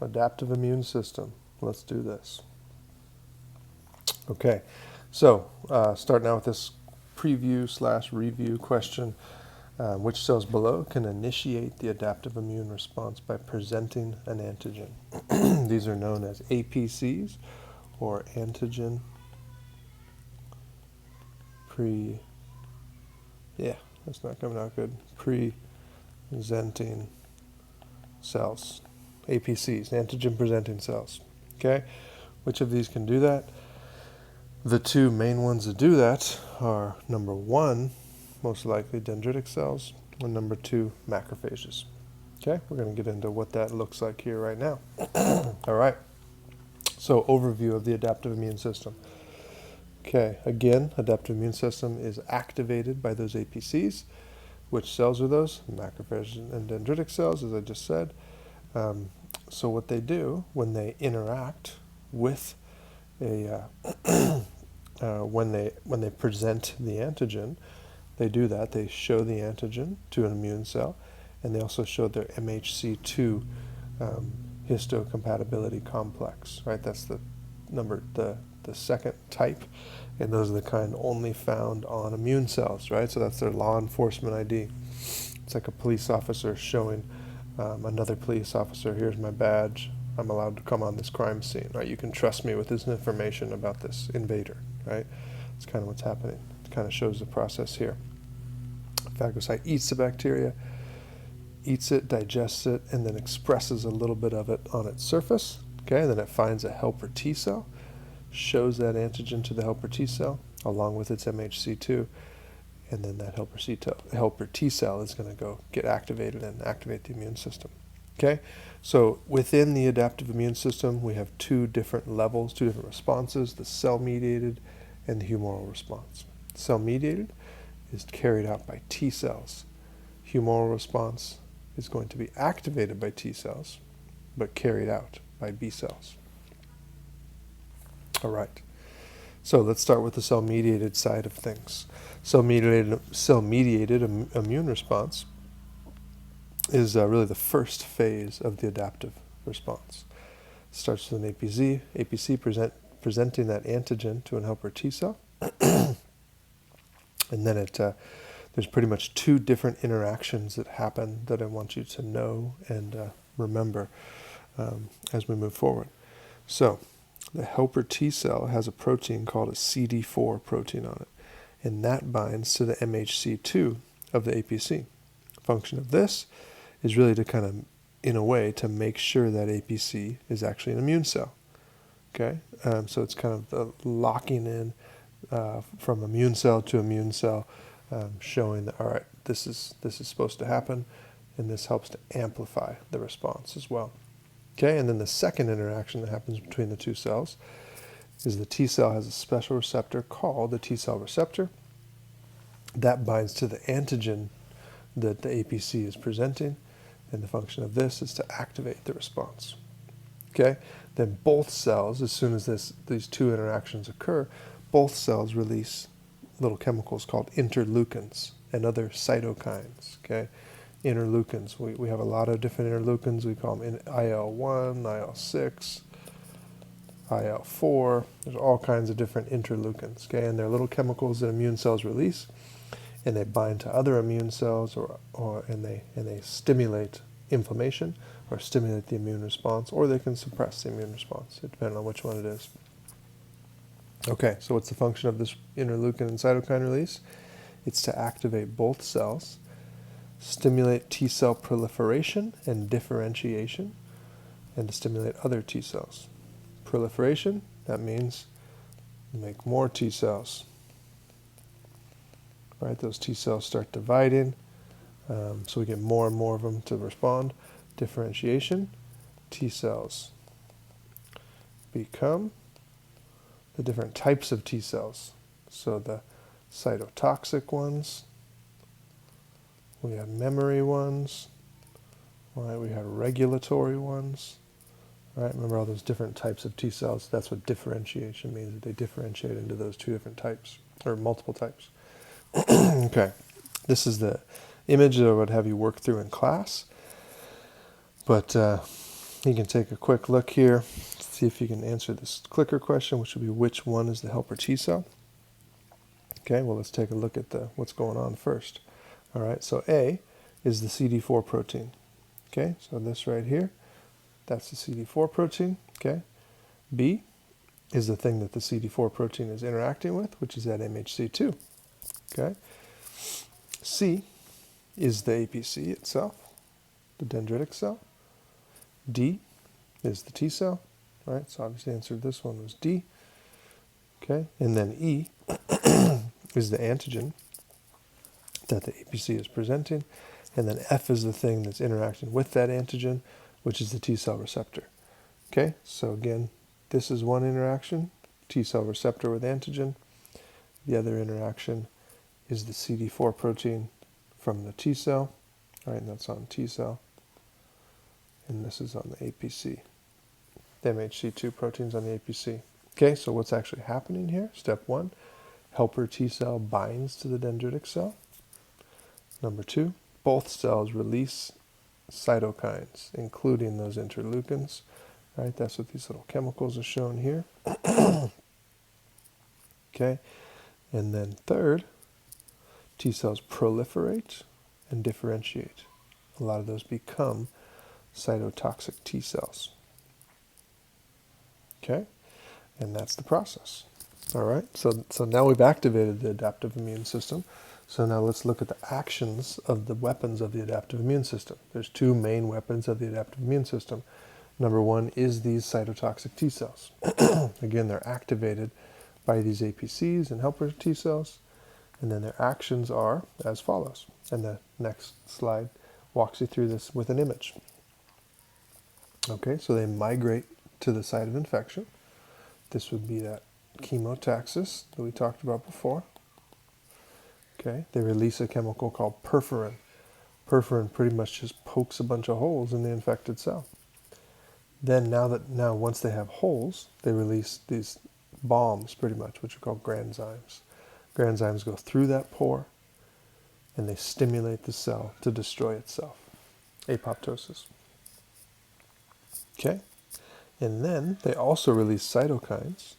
adaptive immune system. Let's do this. Okay, so starting out with this preview/review question. Which cells below can initiate the adaptive immune response by presenting an antigen? These are known as APCs, or antigen that's not coming out good. Presenting cells. APCs, antigen presenting cells. Okay, which of these can do that? The two main ones that do that are number one, most likely dendritic cells, and number two, macrophages. Okay, we're going to get into what that looks like here right now. All right, so overview of the adaptive immune system. Okay, again, adaptive immune system is activated by those APCs. Which cells are those? Macrophages and dendritic cells, as I just said. So what they do when they interact with a when they present the antigen, they do that. They show the antigen to an immune cell, and they also show their MHC2 histocompatibility complex. Right, that's the second type, and those are the kind only found on immune cells. Right, so that's their law enforcement ID. It's like a police officer showing another police officer, here's my badge, I'm allowed to come on this crime scene, right? You can trust me with this information about this invader, right? It's kind of what's happening. It kind of shows the process here. Phagocyte eats the bacteria, eats it, digests it, and then expresses a little bit of it on its surface. Okay, then it finds a helper T cell, shows that antigen to the helper T cell along with its MHC2, and then that helper T cell is going to go get activated and activate the immune system. Okay, so within the adaptive immune system, we have two different levels, two different responses, the cell-mediated and the humoral response. Cell-mediated is carried out by T cells. Humoral response is going to be activated by T cells, but carried out by B cells. All right, so let's start with the cell-mediated side of things. Cell-mediated immune response is really the first phase of the adaptive response. It starts with an APC presenting that antigen to an helper T cell, and then there's pretty much two different interactions that happen that I want you to know and remember as we move forward. So the helper T cell has a protein called a CD4 protein on it, and that binds to the MHC2 of the APC. The function of this is really to kind of, in a way, to make sure that APC is actually an immune cell. Okay, so it's kind of the locking in from immune cell to immune cell, showing that, all right, this is supposed to happen, and this helps to amplify the response as well. Okay, and then the second interaction that happens between the two cells is the T cell has a special receptor called the T cell receptor that binds to the antigen that the APC is presenting, and the function of this is to activate the response. Okay, then both cells, as soon as these two interactions occur, both cells release little chemicals called interleukins and other cytokines. Okay, interleukins, we have a lot of different interleukins. We call them IL-1, IL-6, IL-4. There's all kinds of different interleukins. Okay, and they're little chemicals that immune cells release, and they bind to other immune cells, and they stimulate inflammation or stimulate the immune response, or they can suppress the immune response, depending on which one it is. Okay, so what's the function of this interleukin and cytokine release? It's to activate both cells, stimulate T cell proliferation and differentiation, and to stimulate other T cells. Proliferation, that means make more T cells. Right, those T cells start dividing, so we get more and more of them to respond. Differentiation, T cells become the different types of T cells. So the cytotoxic ones, we have memory ones, right? We have regulatory ones, right? Remember all those different types of T cells? That's what differentiation means, that they differentiate into those two different types, or multiple types. Okay, this is the image that I would have you work through in class, but You can take a quick look here, see if you can answer this clicker question, which would be which one is the helper T cell. Okay, well, let's take a look at what's going on first. All right, so A is the CD4 protein. Okay, so this right here, that's the CD4 protein. Okay, B is the thing that the CD4 protein is interacting with, which is that MHC2. Okay, C is the APC itself, the dendritic cell. D is the T cell, right? So obviously the answer to this one was D. Okay, and then E is the antigen that the APC is presenting, and then F is the thing that's interacting with that antigen, which is the T cell receptor. Okay, so again, this is one interaction, T cell receptor with antigen. The other interaction is the CD4 protein from the T cell, right, and that's on T cell. And this is on the APC. The MHC2 proteins on the APC. Okay, so what's actually happening here? Step 1, helper T cell binds to the dendritic cell. Number 2, both cells release cytokines, including those interleukins. Right, that's what these little chemicals are shown here. Okay, and then third, T cells proliferate and differentiate. A lot of those become cytotoxic T cells. Okay, and that's the process. All right, so now we've activated the adaptive immune system. So now let's look at the actions of the weapons of the adaptive immune system. There's two main weapons of the adaptive immune system. Number 1 is these cytotoxic T cells. Again, they're activated by these APCs and helper T cells, and then their actions are as follows. And the next slide walks you through this with an image. Okay, so they migrate to the site of infection. This would be that chemotaxis that we talked about before. Okay, they release a chemical called perforin. Perforin pretty much just pokes a bunch of holes in the infected cell. Then now once they have holes, they release these bombs pretty much, which are called granzymes. Granzymes go through that pore and they stimulate the cell to destroy itself. Apoptosis. Okay? And then they also release cytokines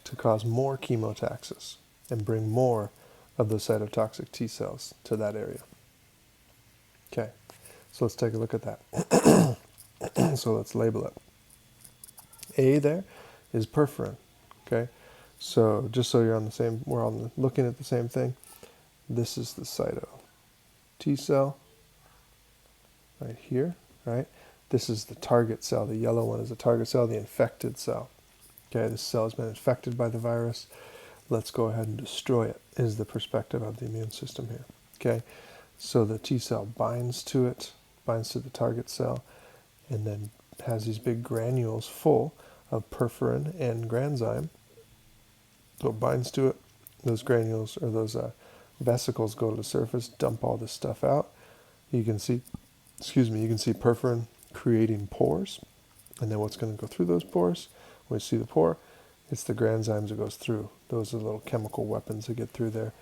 to cause more chemotaxis and bring more of those cytotoxic T cells to that area. Okay, so let's take a look at that. So let's label it. A there is perforin. Okay, so just so you're on the same, we're all looking at the same thing. This is the cyto T cell right here, right? This is the target cell. The yellow one is the target cell, the infected cell. Okay, this cell has been infected by the virus. Let's go ahead and destroy it, is the perspective of the immune system here. Okay, so the T cell binds to it, binds to the target cell, and then has these big granules full of perforin and granzyme. So it binds to it. Those granules, or those vesicles, go to the surface, dump all this stuff out. You can see, you can see perforin creating pores. And then what's going to go through those pores? When you see the pore, it's the granzymes that goes through. Those are the little chemical weapons that get through there,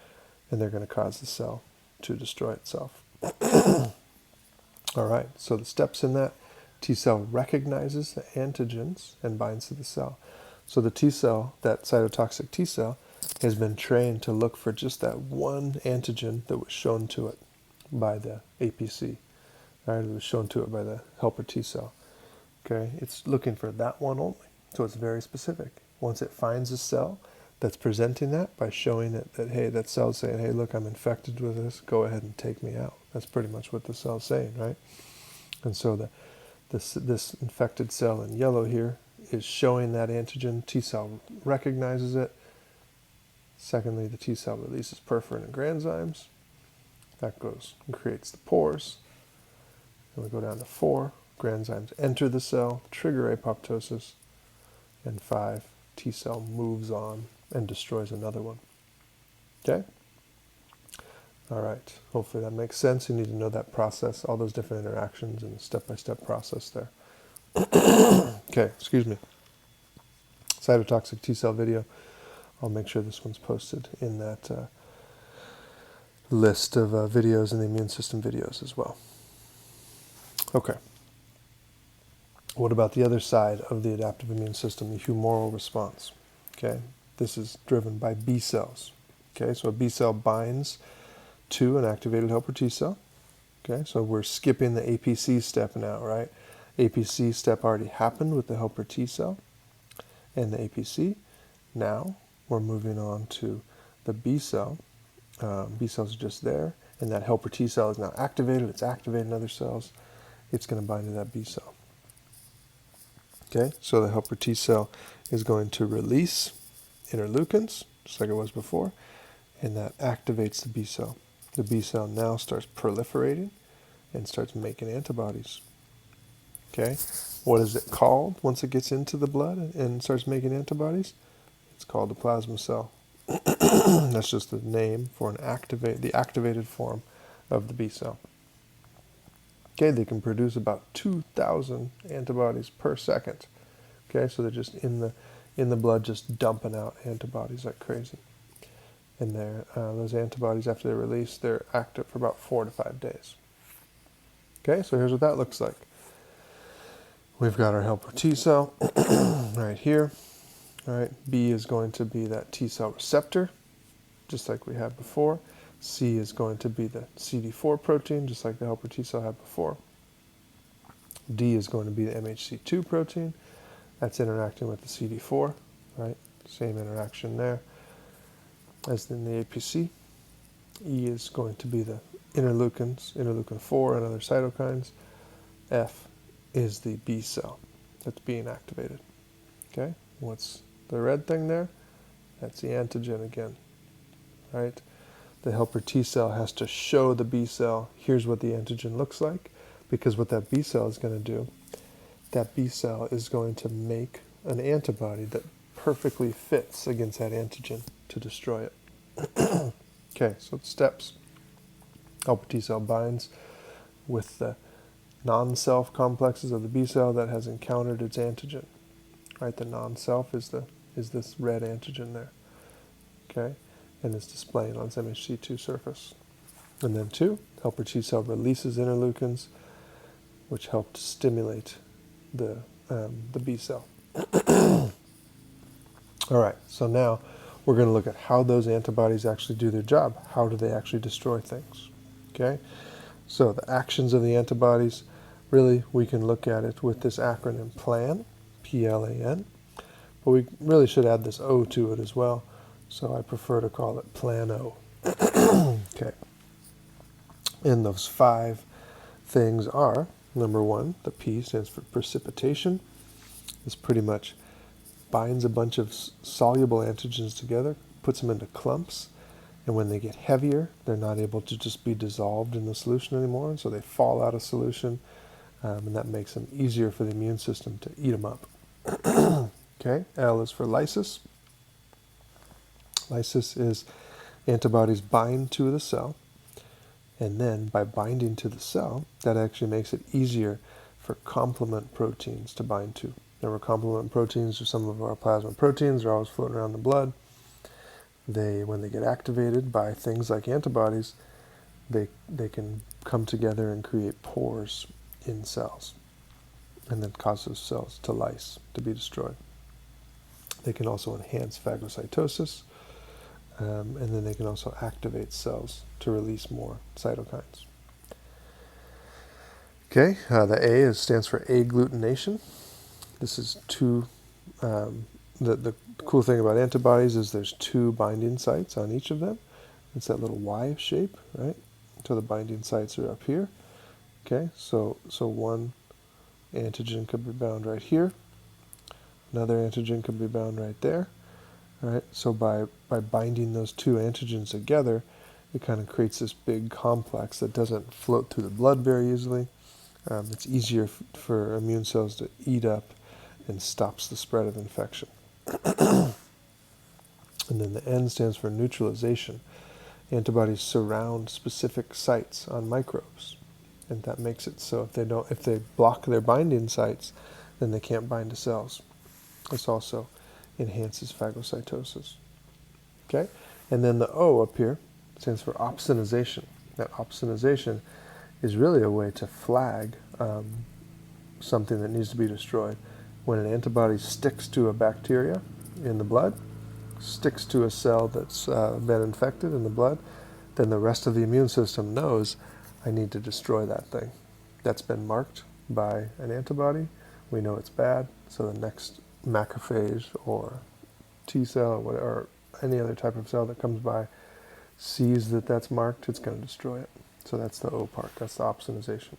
and they're going to cause the cell to destroy itself. All right, so the steps in that: T cell recognizes the antigens and binds to the cell. So the T cell, that cytotoxic T cell, has been trained to look for just that one antigen that was shown to it by the APC. Right, it was shown to it by the helper T cell. Okay, it's looking for that one only. So it's very specific. Once it finds a cell that's presenting that by showing it that, hey, that cell's saying, hey, look, I'm infected with this, go ahead and take me out. That's pretty much what the cell's saying, right? And so this infected cell in yellow here is showing that antigen. T cell recognizes it. Secondly, the T cell releases perforin and granzymes. That goes and creates the pores. And we go down to 4. Granzymes enter the cell, trigger apoptosis. And 5, T cell moves on and destroys another one. Okay? All right. Hopefully that makes sense. You need to know that process, all those different interactions and the step-by-step process there. Okay, excuse me. Cytotoxic T cell video. I'll make sure this one's posted in that list of videos in the immune system videos as well. Okay. What about the other side of the adaptive immune system, the humoral response? Okay, this is driven by B cells. Okay, so a B cell binds to an activated helper T cell. Okay, so we're skipping the APC step now, right? APC step already happened with the helper T cell and the APC. Now we're moving on to the B cell. B cells are just there, and that helper T cell is now activated. It's activating other cells. It's going to bind to that B cell. Okay, so the helper T cell is going to release interleukins, just like it was before, and that activates the B cell. The B cell now starts proliferating and starts making antibodies. Okay, what is it called once it gets into the blood and starts making antibodies? It's called a plasma cell. That's just the name for the activated form of the B cell. Okay, they can produce about 2,000 antibodies per second. Okay, so they're just in the blood, just dumping out antibodies like crazy. And those antibodies, after they're released, they're active for about 4 to 5 days. Okay, so here's what that looks like. We've got our helper T cell right here. All right, B is going to be that T cell receptor, just like we had before. C is going to be the CD4 protein, just like the helper T cell had before. D is going to be the MHC2 protein. That's interacting with the CD4, right? Same interaction there as in the APC. E is going to be the interleukins, interleukin 4 and other cytokines. F is the B cell that's being activated. Okay, what's the red thing there? That's the antigen again, right? The helper T cell has to show the B cell, here's what the antigen looks like, because what that B cell is going to do, that B cell is going to make an antibody that perfectly fits against that antigen to destroy it. Okay, so the steps. Helper T cell binds with the non-self complexes of the B cell that has encountered its antigen. Right, the non-self is this red antigen there. Okay, and it's displaying on its MHC2 surface. And then 2, helper T cell releases interleukins, which help to stimulate the B cell. All right, so now we're going to look at how those antibodies actually do their job. How do they actually destroy things? Okay, so the actions of the antibodies, really we can look at it with this acronym PLAN, P-L-A-N, but we really should add this O to it as well, so I prefer to call it PLAN-O. Okay, and those 5 things are, number 1, the P stands for precipitation. This pretty much binds a bunch of soluble antigens together, puts them into clumps, and when they get heavier, they're not able to just be dissolved in the solution anymore, and so they fall out of solution, and that makes them easier for the immune system to eat them up. Okay, L is for lysis. Lysis is antibodies bind to the cell, and then by binding to the cell, that actually makes it easier for complement proteins to bind to. Remember, complement proteins are some of our plasma proteins. They're always floating around the blood. When they get activated by things like antibodies, they can come together and create pores in cells, and then cause those cells to lyse, to be destroyed. They can also enhance phagocytosis, and then they can also activate cells to release more cytokines. Okay, the A stands for agglutination. This is the cool thing about antibodies is there's 2 binding sites on each of them. It's that little Y shape, right? So the binding sites are up here. Okay, so one antigen could be bound right here. Another antigen could be bound right there. All right, so by binding those 2 antigens together, it kind of creates this big complex that doesn't float through the blood very easily. It's easier for immune cells to eat up and stops the spread of infection. And then the N stands for neutralization. Antibodies surround specific sites on microbes, and that makes it so if they block their binding sites, then they can't bind to cells. This also enhances phagocytosis. Okay, and then the O up here stands for opsonization. That opsonization is really a way to flag something that needs to be destroyed. When an antibody sticks to a bacteria in the blood, sticks to a cell that's been infected in the blood, then the rest of the immune system knows I need to destroy that thing. That's been marked by an antibody. We know it's bad, so the next macrophage or T cell or whatever, or any other type of cell that comes by sees that that's marked, it's going to destroy it. So that's the O part, that's the opsonization.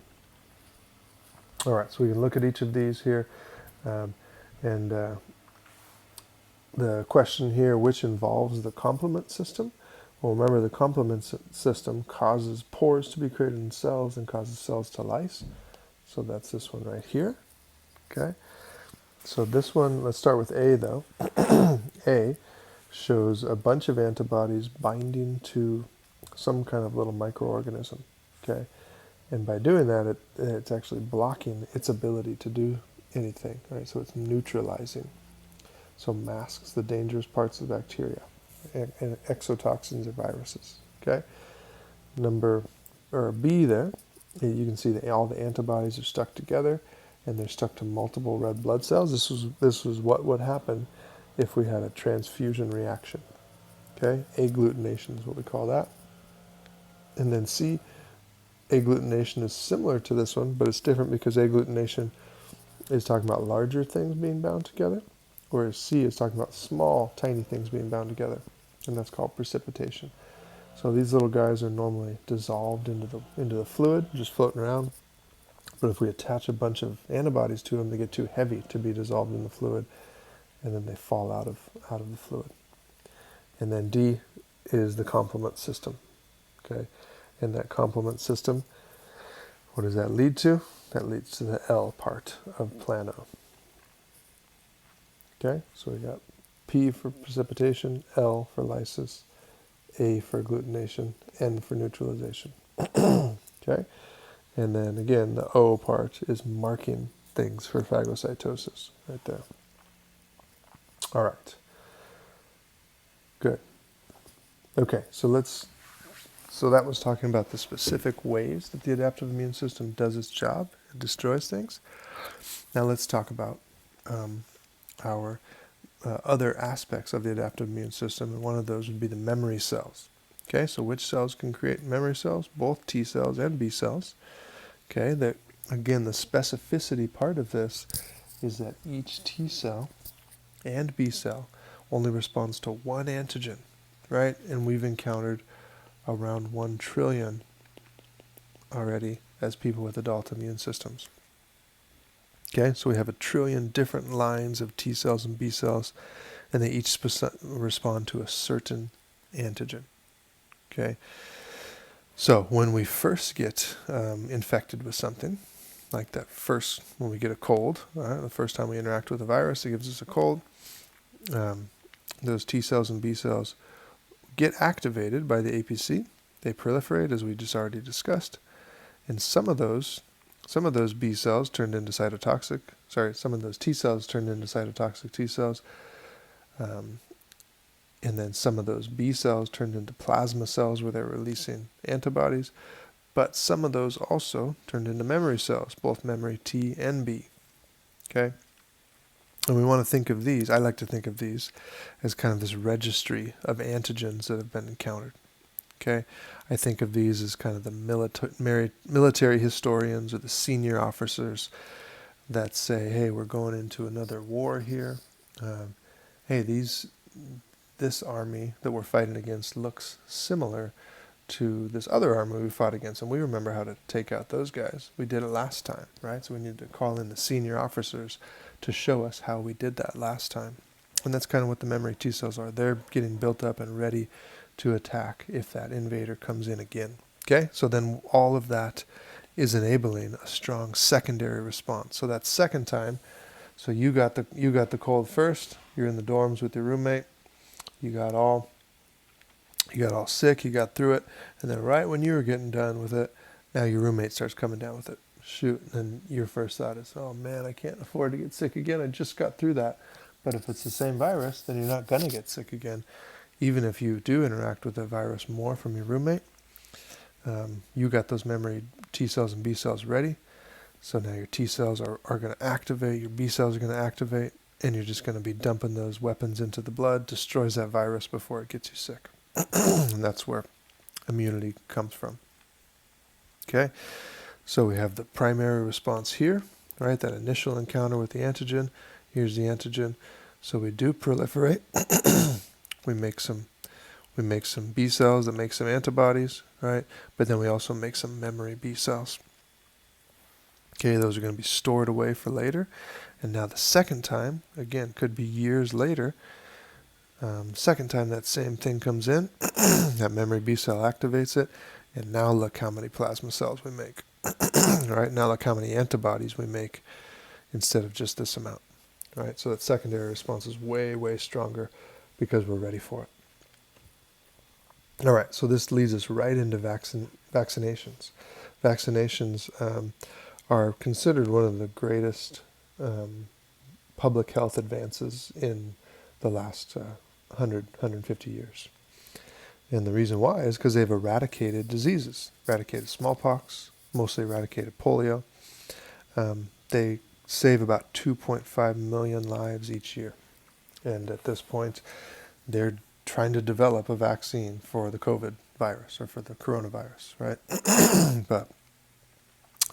All right, so we can look at each of these here. And the question here, which involves the complement system? Well, remember the complement system causes pores to be created in cells and causes cells to lyse. So that's this one right here. Okay. So this one, let's start with A though. A shows a bunch of antibodies binding to some kind of little microorganism. Okay. And by doing that, it's actually blocking its ability to do anything, right? So it's neutralizing. So masks the dangerous parts of bacteria and exotoxins or viruses, okay? B there, you can see that all the antibodies are stuck together and they're stuck to multiple red blood cells. This was what would happen if we had a transfusion reaction, okay? Agglutination is what we call that. And then C, agglutination is similar to this one, but it's different because agglutination is talking about larger things being bound together, whereas C is talking about small, tiny things being bound together, and that's called precipitation. So these little guys are normally dissolved into the fluid, just floating around. But if we attach a bunch of antibodies to them, they get too heavy to be dissolved in the fluid, and then they fall out of the fluid. And then D is the complement system, okay? And that complement system, what does that lead to? That leads to the L part of plano. Okay, so we got P for precipitation, L for lysis, A for agglutination, N for neutralization. Okay, and then again, the O part is marking things for phagocytosis right there. All right, good. Okay, so that was talking about the specific ways that the adaptive immune system does its job. It destroys things. Now let's talk about our other aspects of the adaptive immune system, and one of those would be the memory cells. Okay, so which cells can create memory cells? Both T cells and B cells. Okay, that again, the specificity part of this is that each T cell and B cell only responds to one antigen, right? And we've encountered around 1 trillion already as people with adult immune systems. Okay, so we have 1 trillion different lines of T cells and B cells, and they each respond to a certain antigen. Okay, so when we first get infected with something, like when we get a cold, the first time we interact with a virus, it gives us a cold, those T cells and B cells get activated by the APC. They proliferate, as we just already discussed, and some of those B cells turned into cytotoxic. Some of those T cells turned into cytotoxic T cells, and then some of those B cells turned into plasma cells where they're releasing antibodies. But some of those also turned into memory cells, both memory T and B. Okay. And we want to think of these, I like to think of these as kind of this registry of antigens that have been encountered. Okay, I think of these as kind of the military historians or the senior officers that say, hey, we're going into another war here. Hey, this army that we're fighting against looks similar to this other army we fought against, and we remember how to take out those guys. We did it last time, right? So we need to call in the senior officers to show us how we did that last time. And that's kind of what the memory T cells are. They're getting built up and ready to attack if that invader comes in again. Okay, so then all of that is enabling a strong secondary response. So that second time, so you got the cold first. You're in the dorms with your roommate. You got all sick. You got through it, and then right when you were getting done with it, now your roommate starts coming down with it. Shoot, and then your first thought is, oh man, I can't afford to get sick again. I just got through that. But if it's the same virus, then you're not gonna get sick again. Even if you do interact with the virus more from your roommate, you got those memory T cells and B cells ready. So now your T cells are going to activate, your B cells are going to activate, and you're just going to be dumping those weapons into the blood, destroys that virus before it gets you sick. And that's where immunity comes from. Okay, so we have the primary response here, right? That initial encounter with the antigen. Here's the antigen. So we do proliferate. we make some B cells that make some antibodies, right? But then we also make some memory B cells. Okay, those are going to be stored away for later. And now the second time, again, could be years later, second time that same thing comes in, that memory B cell activates it, and now look how many plasma cells we make. Right, now look how many antibodies we make instead of just this amount. Right, so that secondary response is way, way stronger because we're ready for it. All right, so this leads us right into vaccinations. Vaccinations are considered one of the greatest public health advances in the last 150 years. And the reason why is because they've eradicated diseases, eradicated smallpox, mostly eradicated polio. They save about 2.5 million lives each year. And at this point, they're trying to develop a vaccine for the COVID virus or for the coronavirus, right? But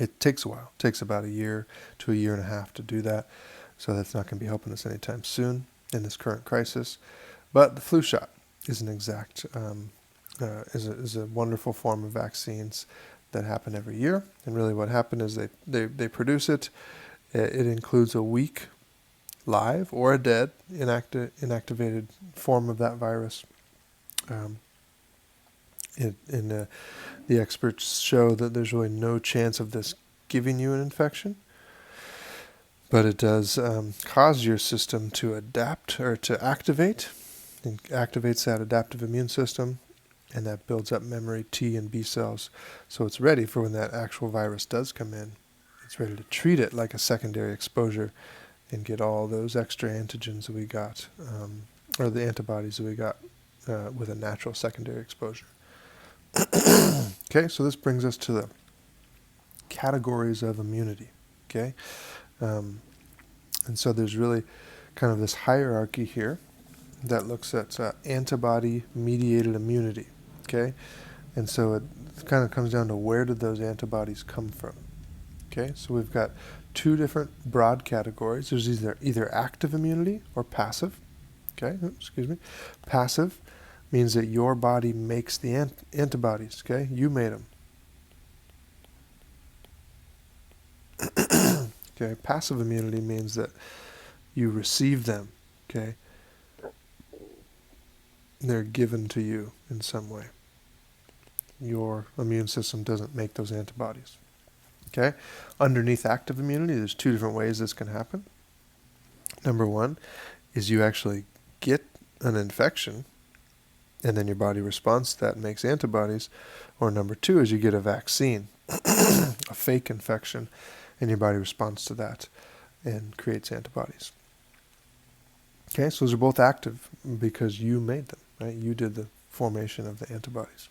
it takes a while. It takes about a year to a year and a half to do that. So that's not going to be helping us anytime soon in this current crisis. But the flu shot is an exact, is a wonderful form of vaccines that happen every year. And really what happened is they produce it. It includes a weak live or a dead inactivated form of that virus. The experts show that there's really no chance of this giving you an infection, but it does cause your system to adapt or to activate. It activates that adaptive immune system, and that builds up memory T and B cells, so it's ready for when that actual virus does come in. It's ready to treat it like a secondary exposure and get all those extra antigens that we got, or the antibodies that we got with a natural secondary exposure. Okay, so this brings us to the categories of immunity. Okay, and so there's really kind of this hierarchy here that looks at antibody-mediated immunity. Okay, and so it kind of comes down to where did those antibodies come from. Okay, so we've got two different broad categories. There's either active immunity or passive. Okay, excuse me. Passive means that your body makes the antibodies. Okay, you made them. Okay, passive immunity means that you receive them. Okay, they're given to you in some way. Your immune system doesn't make those antibodies. Okay, underneath active immunity, there's two different ways this can happen. Number one is you actually get an infection, and then your body responds to that and makes antibodies. Or number two is you get a vaccine, a fake infection, and your body responds to that and creates antibodies. Okay, so those are both active because you made them, right? You did the formation of the antibodies.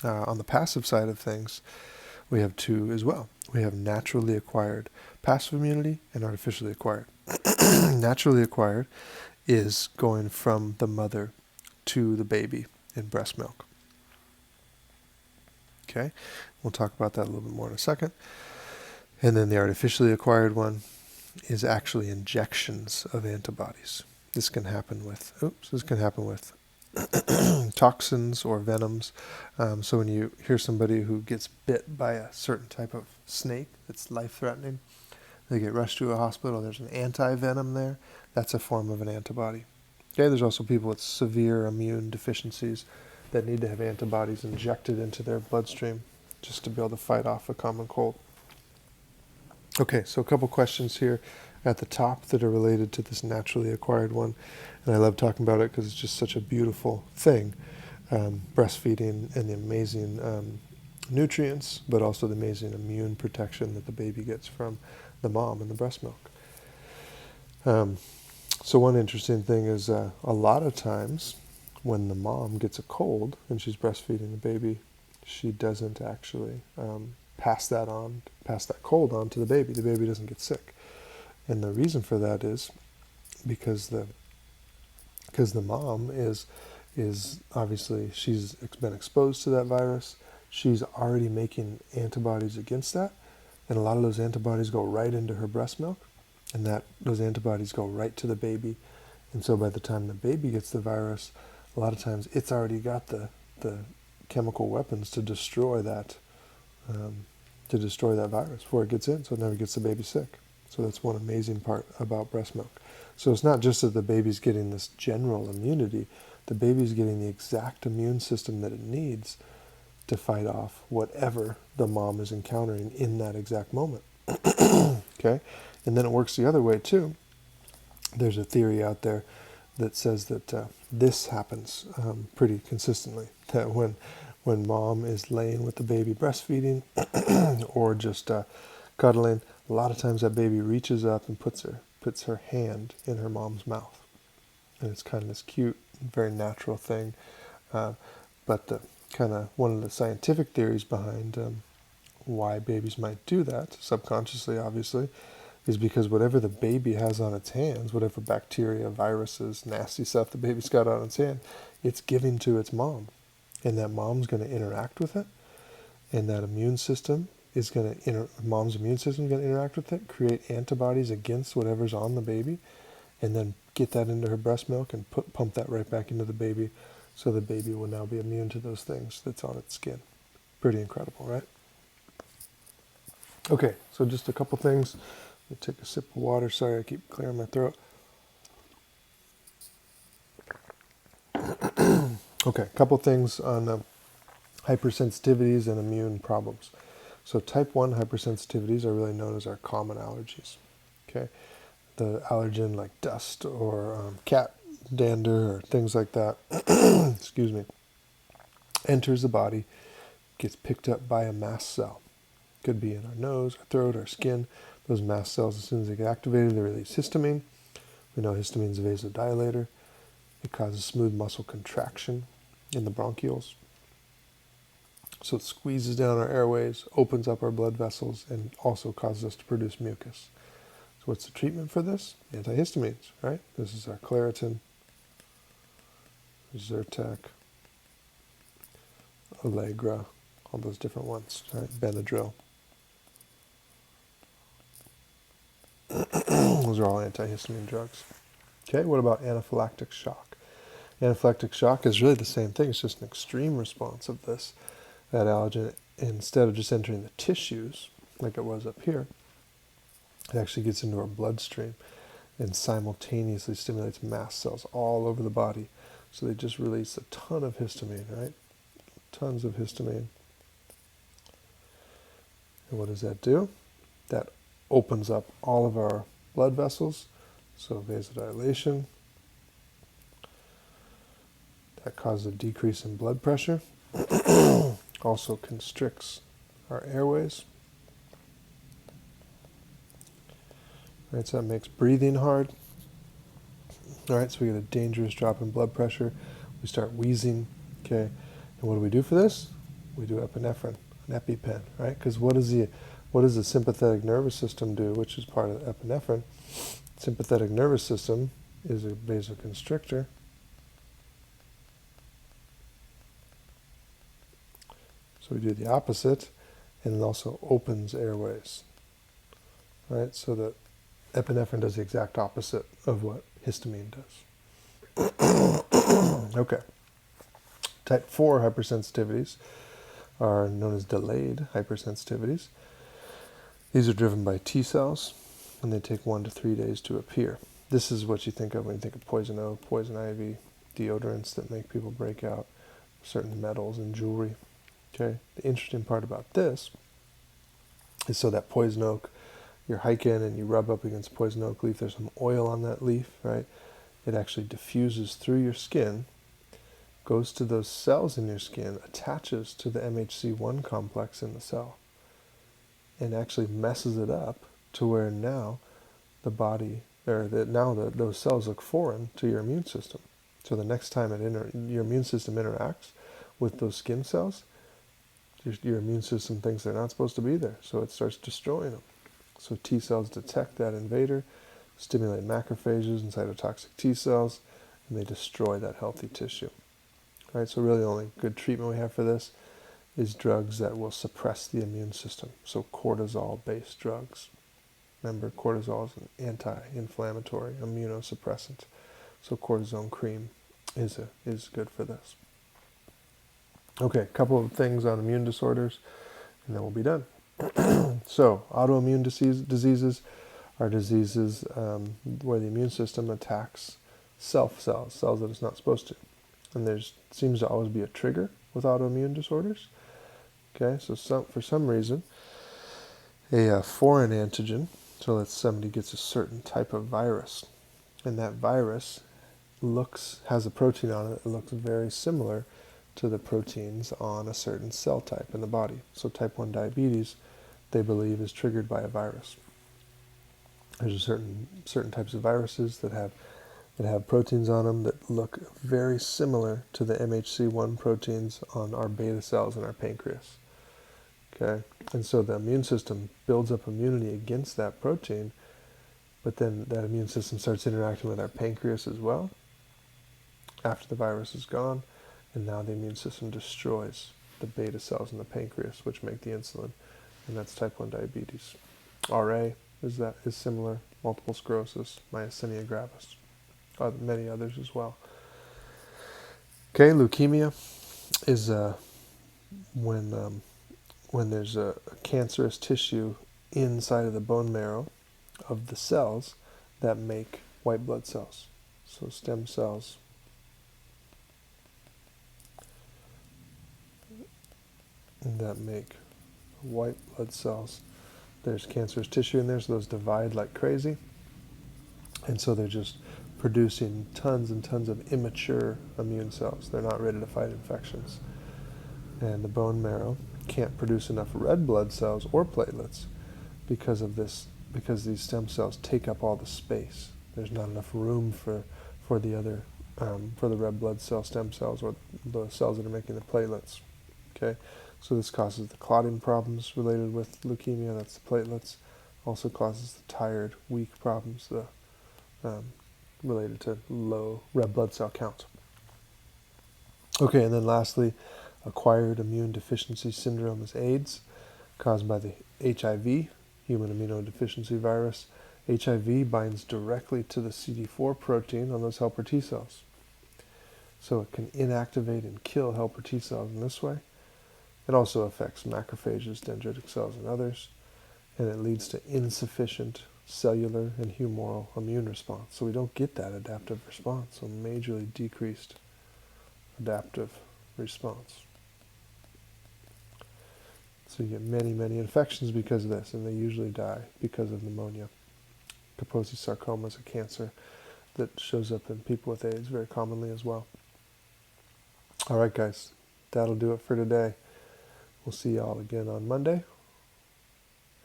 On the passive side of things, we have two as well. We have naturally acquired passive immunity and artificially acquired. Naturally acquired is going from the mother to the baby in breast milk. Okay, we'll talk about that a little bit more in a second. And then the artificially acquired one is actually injections of antibodies. This can happen with toxins or venoms. So when you hear somebody who gets bit by a certain type of snake that's life-threatening, they get rushed to a hospital, there's an anti-venom there. That's a form of an antibody. Okay, there's also people with severe immune deficiencies that need to have antibodies injected into their bloodstream just to be able to fight off a common cold. Okay, so a couple questions here at the top that are related to this naturally acquired one. And I love talking about it because it's just such a beautiful thing. Breastfeeding and the amazing nutrients, but also the amazing immune protection that the baby gets from the mom and the breast milk. So one interesting thing is a lot of times when the mom gets a cold and she's breastfeeding the baby, she doesn't actually pass that cold on to the baby. The baby doesn't get sick. And the reason for that is because the mom is obviously, she's been exposed to that virus. She's already making antibodies against that, and a lot of those antibodies go right into her breast milk, and those antibodies go right to the baby. And so by the time the baby gets the virus, a lot of times it's already got the chemical weapons to destroy that virus before it gets in, so it never gets the baby sick. So that's one amazing part about breast milk. So it's not just that the baby's getting this general immunity, the baby's getting the exact immune system that it needs to fight off whatever the mom is encountering in that exact moment. Okay? And then it works the other way too. There's a theory out there that says that this happens pretty consistently, that when mom is laying with the baby breastfeeding or just cuddling, a lot of times that baby reaches up and puts her hand in her mom's mouth. And it's kind of this cute, very natural thing. But kind of one of the scientific theories behind why babies might do that, subconsciously obviously, is because whatever the baby has on its hands, whatever bacteria, viruses, nasty stuff the baby's got on its hand, it's giving to its mom. And that mom's going to interact with it. And that immune system is going to, mom's immune system is going to interact with it, create antibodies against whatever's on the baby, and then get that into her breast milk and pump that right back into the baby, so the baby will now be immune to those things that's on its skin. Pretty incredible, right? Okay, so just a couple things. Let me take a sip of water. Sorry, I keep clearing my throat. Okay, a couple things on hypersensitivities and immune problems. So type 1 hypersensitivities are really known as our common allergies. Okay, the allergen like dust or cat dander or things like that, excuse me, enters the body, gets picked up by a mast cell. Could be in our nose, our throat, our skin. Those mast cells, as soon as they get activated, they release histamine. We know histamine is a vasodilator. It causes smooth muscle contraction in the bronchioles. So it squeezes down our airways, opens up our blood vessels, and also causes us to produce mucus. So what's the treatment for this? Antihistamines, right? This is our Claritin, Zyrtec, Allegra, all those different ones, right? Benadryl. Those are all antihistamine drugs. Okay, what about anaphylactic shock? Anaphylactic shock is really the same thing. It's just an extreme response of this. That allergen, instead of just entering the tissues, like it was up here, it actually gets into our bloodstream and simultaneously stimulates mast cells all over the body. So they just release a ton of histamine, right? Tons of histamine. And what does that do? That opens up all of our blood vessels, so vasodilation. That causes a decrease in blood pressure. Also constricts our airways. Right, so that makes breathing hard. All right, so we get a dangerous drop in blood pressure. We start wheezing. Okay, and what do we do for this? We do epinephrine, an EpiPen, right? Because what does the sympathetic nervous system do, which is part of epinephrine? Sympathetic nervous system is a vasoconstrictor. So we do the opposite, and it also opens airways, right? So that epinephrine does the exact opposite of what histamine does. Okay. Type 4 hypersensitivities are known as delayed hypersensitivities. These are driven by T cells, and they take 1 to 3 days to appear. This is what you think of when you think of poison oak, poison ivy, deodorants that make people break out, certain metals and jewelry. Okay. The interesting part about this is, so that poison oak, you're hiking and you rub up against poison oak leaf, there's some oil on that leaf, right? It actually diffuses through your skin, goes to those cells in your skin, attaches to the MHC1 complex in the cell, and actually messes it up to where now the body, those cells look foreign to your immune system. So the next time your immune system interacts with those skin cells, your immune system thinks they're not supposed to be there, so it starts destroying them. So T cells detect that invader, stimulate macrophages and cytotoxic T cells, and they destroy that healthy tissue. Right? So really the only good treatment we have for this is drugs that will suppress the immune system. So cortisol-based drugs. Remember, cortisol is an anti-inflammatory immunosuppressant. So cortisone cream is good for this. Okay, a couple of things on immune disorders, and then we'll be done. So autoimmune diseases are diseases where the immune system attacks cells that it's not supposed to. And there seems to always be a trigger with autoimmune disorders. Okay, so for some reason, a foreign antigen, so that somebody gets a certain type of virus, and that virus has a protein on it that looks very similar to the proteins on a certain cell type in the body. So type 1 diabetes, they believe, is triggered by a virus. There's a certain types of viruses that have proteins on them that look very similar to the MHC1 proteins on our beta cells in our pancreas. Okay, and so the immune system builds up immunity against that protein, but then that immune system starts interacting with our pancreas as well after the virus is gone, and now the immune system destroys the beta cells in the pancreas, which make the insulin, and that's type 1 diabetes. RA is similar, multiple sclerosis, myasthenia gravis, many others as well. Okay, leukemia is when there's a cancerous tissue inside of the bone marrow of the cells that make white blood cells. So stem cells that make white blood cells. There's cancerous tissue in there, so those divide like crazy. And so they're just producing tons and tons of immature immune cells. They're not ready to fight infections. And the bone marrow can't produce enough red blood cells or platelets because of this, because these stem cells take up all the space. There's not enough room for the other, for the red blood cell stem cells or the cells that are making the platelets. Okay, so this causes the clotting problems related with leukemia. That's the platelets. Also causes the tired, weak problems related to low red blood cell count. Okay, and then lastly, acquired immune deficiency syndrome is AIDS, caused by the HIV, human immunodeficiency virus. HIV binds directly to the CD4 protein on those helper T cells. So it can inactivate and kill helper T cells in this way. It also affects macrophages, dendritic cells, and others, and it leads to insufficient cellular and humoral immune response. So we don't get that adaptive response, so majorly decreased adaptive response. So you get many, many infections because of this, and they usually die because of pneumonia. Kaposi sarcoma is a cancer that shows up in people with AIDS very commonly as well. All right, guys, that'll do it for today. We'll see y'all again on Monday.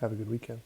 Have a good weekend.